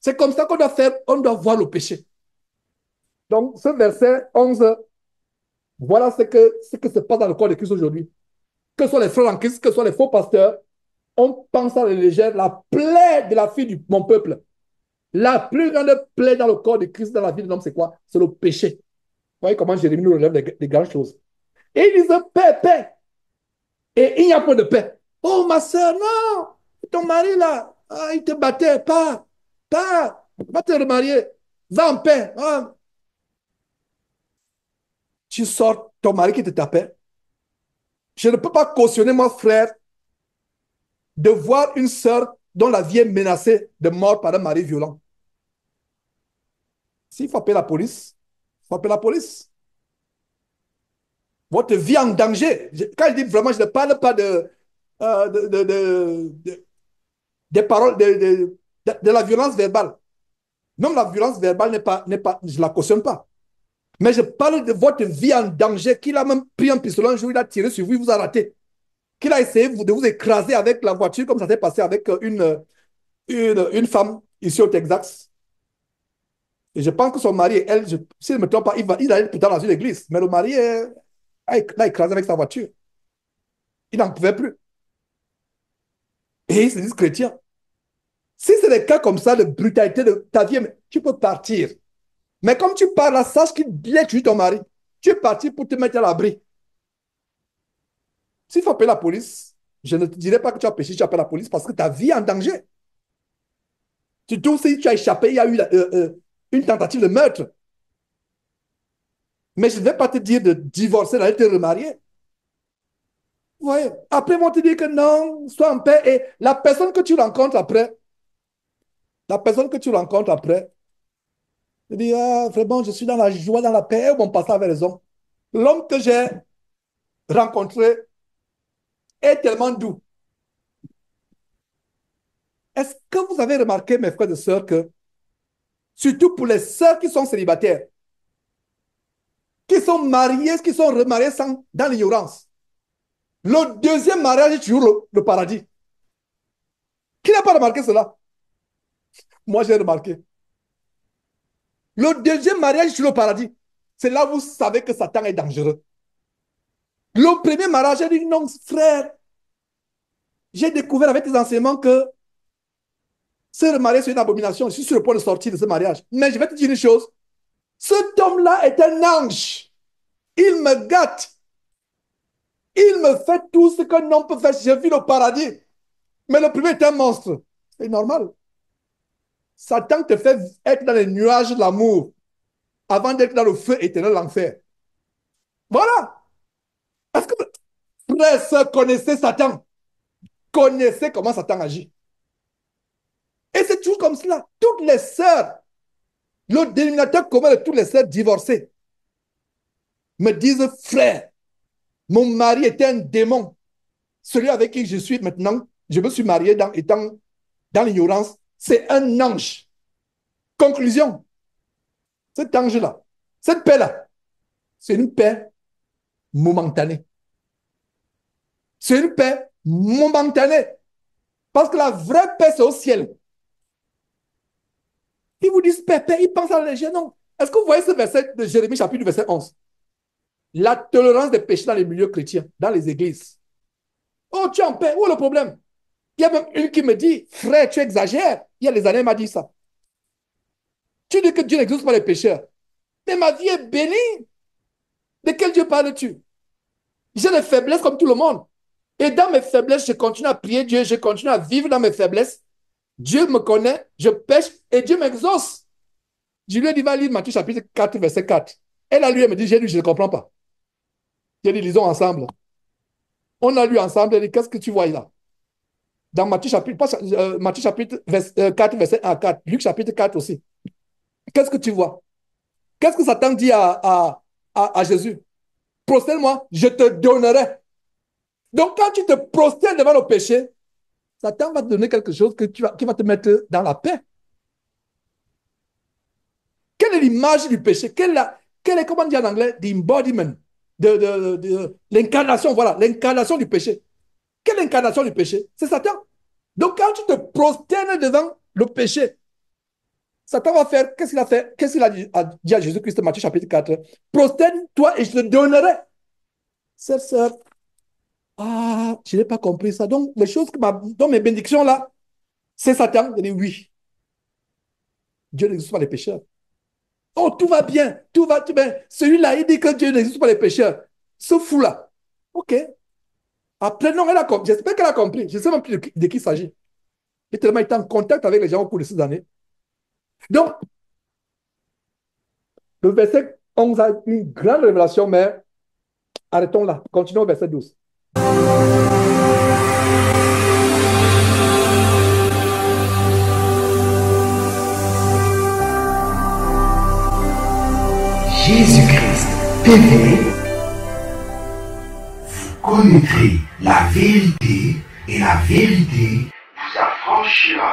C'est comme ça qu'on doit faire, on doit voir le péché. Donc, ce verset 11, voilà ce que se passe dans le corps de Christ aujourd'hui. Que ce soit les frères en Christ, que ce soit les faux pasteurs, on pense à la légère la plaie de la fille de mon peuple. La plus grande plaie dans le corps de Christ, dans la vie de l'homme, c'est quoi? C'est le péché. Vous voyez comment Jérémie nous relève des grandes choses. Et il disait paix, paix. Et il n'y a pas de paix. Oh, ma soeur, non. Ton mari, là, ah, il te battait. Pas. Va te remarier. Va en paix. Ah. Tu sors ton mari qui te tapait. Je ne peux pas cautionner, mon frère, de voir une soeur dont la vie est menacée de mort par un mari violent. S'il faut appeler la police, il faut appeler la police. Votre vie est en danger. Quand je dis vraiment, je ne parle pas des paroles, de la violence verbale. Même la violence verbale je ne la cautionne pas. Mais je parle de votre vie en danger, qu'il a même pris un pistolet un jour, il a tiré sur vous, il vous a raté. Qu'il a essayé de vous écraser avec la voiture, comme ça s'est passé avec une femme ici au Texas. Et je pense que son mari, elle, si je ne me trompe pas, il allait pourtant dans une église. Mais le mari l'a écrasé avec sa voiture. Il n'en pouvait plus. Et ils se disent chrétiens. Si c'est des cas comme ça de brutalité de ta vie, tu peux partir. Mais comme tu pars là, sache qu'il a tué ton mari. Tu es parti pour te mettre à l'abri. S'il faut appeler la police, je ne te dirai pas que tu as péché, tu appelles la police parce que ta vie est en danger. Surtout si tu as échappé, il y a eu une tentative de meurtre. Mais je ne vais pas te dire de divorcer, d'aller te remarier. Vous voyez? Après, ils vont te dire que non, sois en paix. Et la personne que tu rencontres après, te dit, ah, vraiment, je suis dans la joie, dans la paix. Ils vont passer avec les hommes. L'homme que j'ai rencontré est tellement doux. Est-ce que vous avez remarqué, mes frères et sœurs, que surtout pour les sœurs qui sont célibataires, qui sont mariées, qui sont remariées dans l'ignorance, le deuxième mariage est toujours le paradis. Qui n'a pas remarqué cela? Moi, j'ai remarqué. Le deuxième mariage est toujours le paradis. C'est là où vous savez que Satan est dangereux. Le premier mariage, j'ai dit non, frère. J'ai découvert avec tes enseignements que se remarier, c'est une abomination. Je suis sur le point de sortir de ce mariage. Mais je vais te dire une chose. Cet homme-là est un ange. Il me gâte. Il me fait tout ce qu'un homme peut faire. J'ai vu le paradis. Mais le premier est un monstre. C'est normal. Satan te fait être dans les nuages de l'amour avant d'être dans le feu éternel de l'enfer. Voilà. Est-ce que frères, sœurs, connaissez Satan? Connaissez comment Satan agit. Et c'est toujours comme cela. Toutes les sœurs, le dénominateur commun de toutes les sœurs divorcées me disent, frère, mon mari était un démon. Celui avec qui je suis maintenant, je me suis marié étant dans l'ignorance, c'est un ange. Conclusion, cet ange-là, cette paix-là, c'est une paix momentanée. C'est une paix momentanée. Parce que la vraie paix, c'est au ciel. Ils vous disent paix, paix, ils pensent à la légère. Non. Est-ce que vous voyez ce verset de Jérémie, chapitre verset 11? La tolérance des péchés dans les milieux chrétiens, dans les églises. Oh, tu es en paix, où est le problème? Il y a même une qui me dit, frère, tu exagères. Il y a des années, elle m'a dit ça. Tu dis que Dieu n'exauce pas les pécheurs. Mais ma vie est bénie. De quel Dieu parles-tu? J'ai des faiblesses comme tout le monde. Et dans mes faiblesses, je continue à prier Dieu, je continue à vivre dans mes faiblesses. Dieu me connaît, je pêche et Dieu m'exauce. Je lui ai dit, va lire Matthieu chapitre 4, verset 4. Elle a lu, elle me dit, j'ai lu, je ne comprends pas. J'ai dit, lisons ensemble. On a lu ensemble, elle dit, qu'est-ce que tu vois là? Dans Matthieu chapitre, Matthieu chapitre 4, verset 1 à 4, Luc chapitre 4 aussi. Qu'est-ce que tu vois? Qu'est-ce que Satan dit à Jésus? Prosterne-moi, je te donnerai. Donc, quand tu te prosternes devant le péché, Satan va te donner quelque chose qui va te mettre dans la paix. Quelle est l'image du péché? Quelle est, comment on dit en anglais, the embodiment, de l'incarnation, voilà, l'incarnation du péché. Quelle incarnation du péché? C'est Satan. Donc, quand tu te prosternes devant le péché, Satan va faire, qu'est-ce qu'il a fait? Qu'est-ce qu'il a dit à Jésus-Christ, Matthieu chapitre 4? Prosterne-toi et je te donnerai. Cette sœur, ah, je n'ai pas compris ça. Donc, les choses dans mes bénédictions là, c'est Satan. Il dit oui, Dieu n'existe pas les pécheurs. Oh, tout va bien, tout bien. Celui-là, il dit que Dieu n'existe pas les pécheurs. Ce fou-là. OK. Après, non, elle a compris. J'espère qu'elle a compris. Je ne sais même plus de qui il s'agit. Et tellement été en contact avec les gens au cours de ces années. Donc, le verset 11 a une grande révélation, mais arrêtons là. Continuons au verset 12. Jésus-Christ TV, vous connaîtrez la vérité et la vérité vous affranchira.